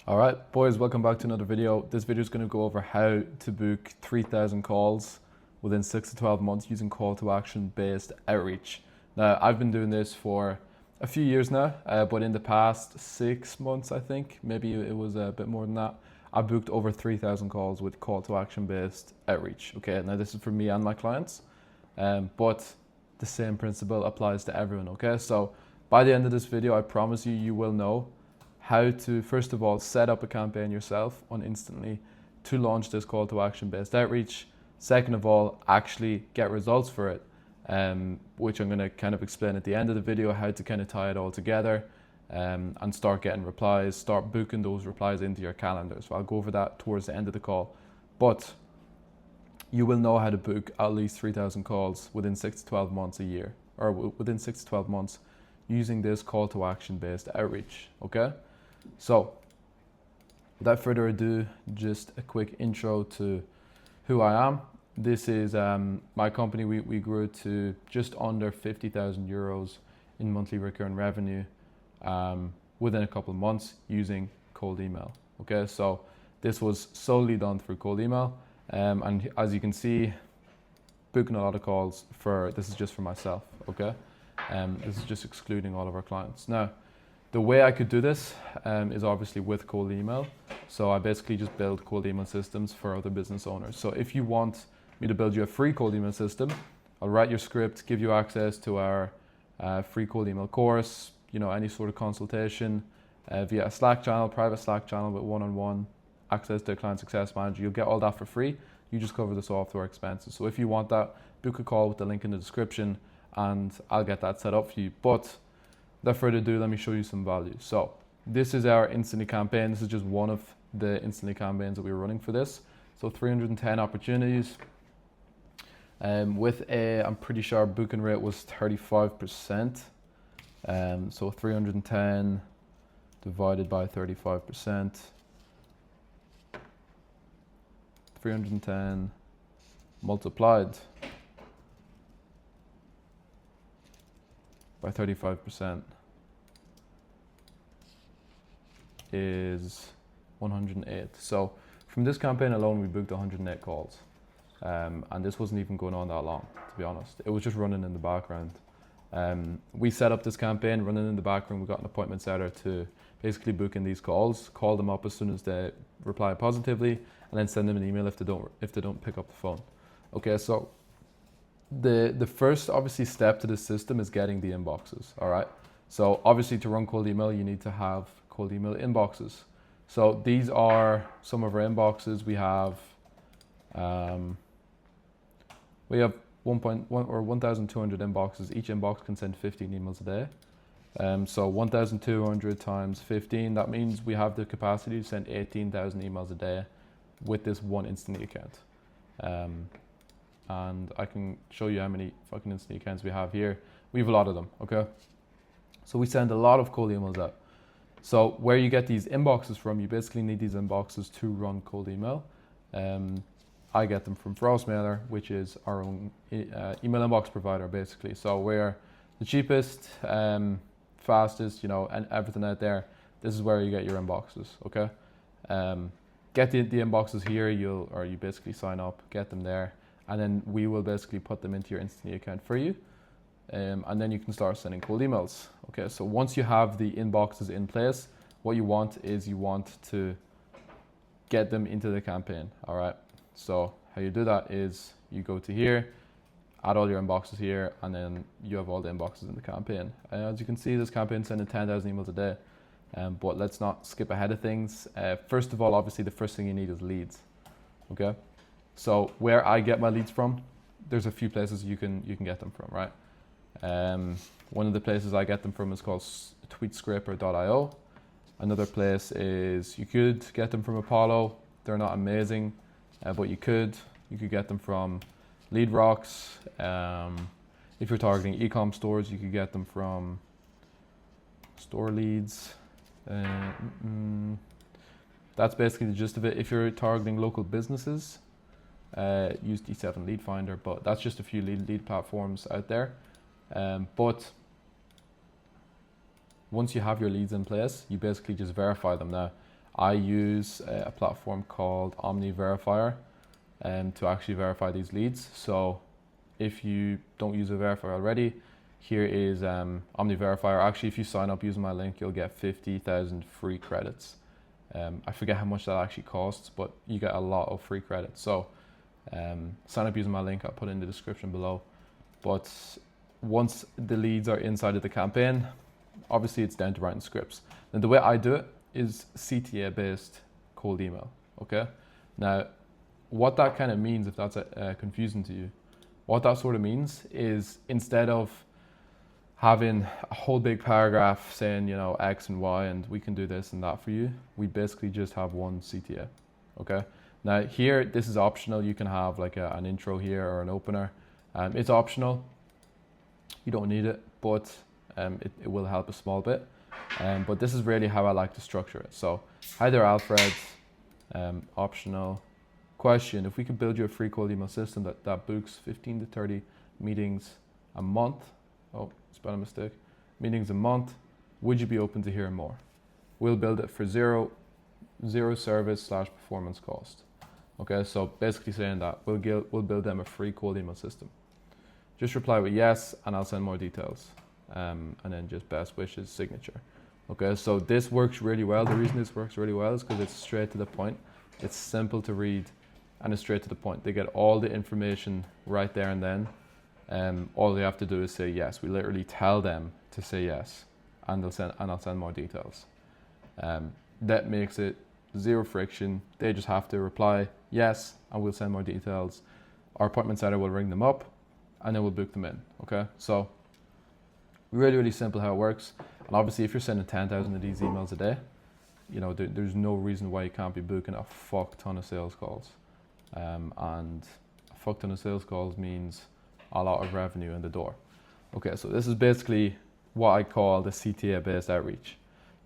All right, boys, welcome back to another video. This video is going to go over how to book 3,000 calls within 6 to 12 months using call to action based outreach. Now, I've been doing this for a few years now, but in the past 6 months, I think, maybe it was a bit more than that, I booked over 3,000 calls with call to action based outreach. Okay, now this is for me and my clients, but the same principle applies to everyone. Okay, so by the end of this video, I promise you, you will know how to, first of all, set up a campaign yourself on Instantly to launch this call to action based outreach. Second of all, actually get results for it, which I'm going to kind of explain at the end of the video, how to kind of tie it all together and start getting replies, start booking those replies into your calendar. So I'll go over that towards the end of the call. But you will know how to book at least 3,000 calls within 6 to 12 months a year, or within 6 to 12 months using this call to action based outreach, okay? So, without further ado, just a quick intro to who I am. This is my company. We grew to just under 50,000 euros in monthly recurring revenue within a couple of months using cold email. Okay, so this was solely done through cold email. And as you can see, booking a lot of calls this is just for myself, okay? This is just excluding all of our clients. Now, the way I could do this is obviously with cold email. So I basically just build cold email systems for other business owners. So if you want me to build you a free cold email system, I'll write your script, give you access to our free cold email course, any sort of consultation via a Slack channel, private Slack channel with one-on-one access to a client success manager. You'll get all that for free. You just cover the software expenses. So if you want that, book a call with the link in the description and I'll get that set up for you. But without further ado, let me show you some value. So this is our Instantly campaign. This is just one of the Instantly campaigns that we were running for this. So 310 opportunities. With I'm pretty sure our booking rate was 35%. So 310 divided by 35%. 310 multiplied by 35% is 108. So from this campaign alone, we booked 108 calls. And this wasn't even going on that long, to be honest. It was just running in the background. We set up this campaign, running in the background. We got an appointment setter to basically book in these calls, call them up as soon as they reply positively, and then send them an email if they don't pick up the phone. Okay, so the first obviously step to this system is getting the inboxes. All right, so obviously to run cold email you need to have cold email inboxes. So these are some of our inboxes. We have 1.1 or 1,200 inboxes. Each inbox can send 15 emails a day. So 1,200 times 15, that means we have the capacity to send 18,000 emails a day with this one Instantly account. And I can show you how many fucking Instantly accounts we have here. We have a lot of them, okay? So we send a lot of cold emails out. So where you get these inboxes from, you basically need these inboxes to run cold email. I get them from Frostmailer, which is our own email inbox provider, basically. So we're the cheapest, fastest, and everything out there. This is where you get your inboxes, okay? Get the inboxes here, you basically sign up, get them there, and then we will basically put them into your Instantly account for you. And then you can start sending cold emails. Okay, so once you have the inboxes in place, what you want to get them into the campaign, all right? So how you do that is you go to here, add all your inboxes here, and then you have all the inboxes in the campaign. And as you can see, this campaign is sending 10,000 emails a day. But let's not skip ahead of things. First of all, obviously the first thing you need is leads, okay? So where I get my leads from, there's a few places you can get them from, right? One of the places I get them from is called tweetscraper.io. Another place is, you could get them from Apollo. They're not amazing, but you could get them from LeadRocks. If you're targeting e-com stores, you could get them from Store Leads. That's basically the gist of it. If you're targeting local businesses, use D7 Lead Finder, but that's just a few lead platforms out there. But once you have your leads in place, you basically just verify them. Now, I use a platform called Omni Verifier to actually verify these leads. So if you don't use a verifier already, here is Omni Verifier. Actually, if you sign up using my link, you'll get 50,000 free credits. I forget how much that actually costs, but you get a lot of free credits. So sign up using my link, I'll put it in the description below. But once the leads are inside of the campaign, obviously it's down to writing scripts. And the way I do it is CTA-based cold email, okay? Now, what that kind of means, if that's confusing to you, what that sort of means is instead of having a whole big paragraph saying, you know, X and Y and we can do this and that for you, we basically just have one CTA, okay? Now here, this is optional. You can have like an intro here or an opener. It's optional. You don't need it, but it will help a small bit. But this is really how I like to structure it. So, hi there, Alfred. Optional question: if we could build you a free cold email system that books 15 to 30 meetings a month, oh, spelling mistake, meetings a month, would you be open to hearing more? We'll build it for zero service / performance cost. Okay, so basically saying that we'll build them a free cold email system. Just reply with yes, and I'll send more details. And then just best wishes, signature. Okay, so this works really well. The reason this works really well is because it's straight to the point. It's simple to read, and it's straight to the point. They get all the information right there and then. All they have to do is say yes. We literally tell them to say yes, and I'll send more details. That makes it zero friction. They just have to reply yes, and we'll send more details. Our appointment setter will ring them up, and then we'll book them in. Okay, so really simple how it works. And obviously, if you're sending 10,000 of these emails a day, you know there's no reason why you can't be booking a fuck ton of sales calls. And a fuck ton of sales calls means a lot of revenue in the door. Okay, so this is basically what I call the CTA-based outreach.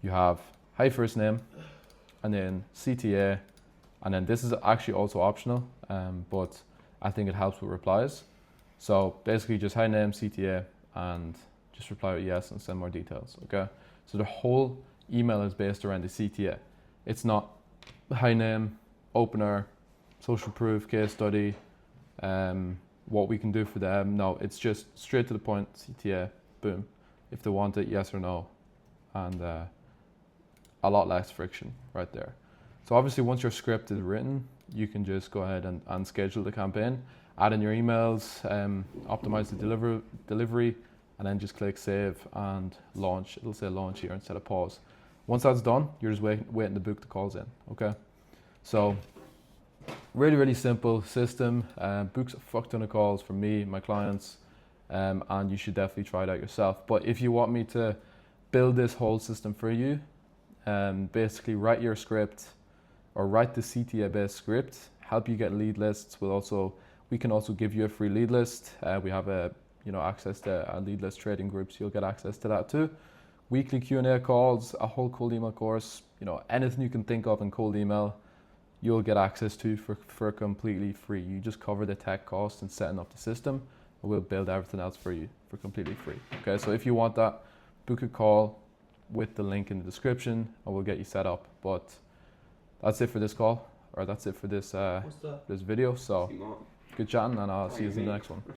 You have hi first name, and then CTA, and then this is actually also optional, but I think it helps with replies. So basically just hi name, CTA, and just reply with yes and send more details, okay? So the whole email is based around the CTA. It's not hi name, opener, social proof, case study, what we can do for them. No, it's just straight to the point, CTA, boom. If they want it, yes or no. And a lot less friction right there. So obviously once your script is written, you can just go ahead and schedule the campaign, add in your emails, optimize the delivery, and then just click save and launch. It'll say launch here instead of pause. Once that's done, you're just waiting to book the calls in, okay? So really simple system, books a fuck ton of calls from me, my clients, and you should definitely try it out yourself. But if you want me to build this whole system for you, basically write your script or write the CTA based script, help you get lead lists. We can also give you a free lead list. We have access to lead list trading groups. You'll get access to that too. Weekly Q&A calls, a whole cold email course, anything you can think of in cold email, you'll get access to for completely free. You just cover the tech cost and setting up the system, and we'll build everything else for you for completely free. Okay, so if you want that, book a call with the link in the description, and we'll get you set up. But that's it for this call, or that's it for this this video. So good chatting, and I'll see you in the next one.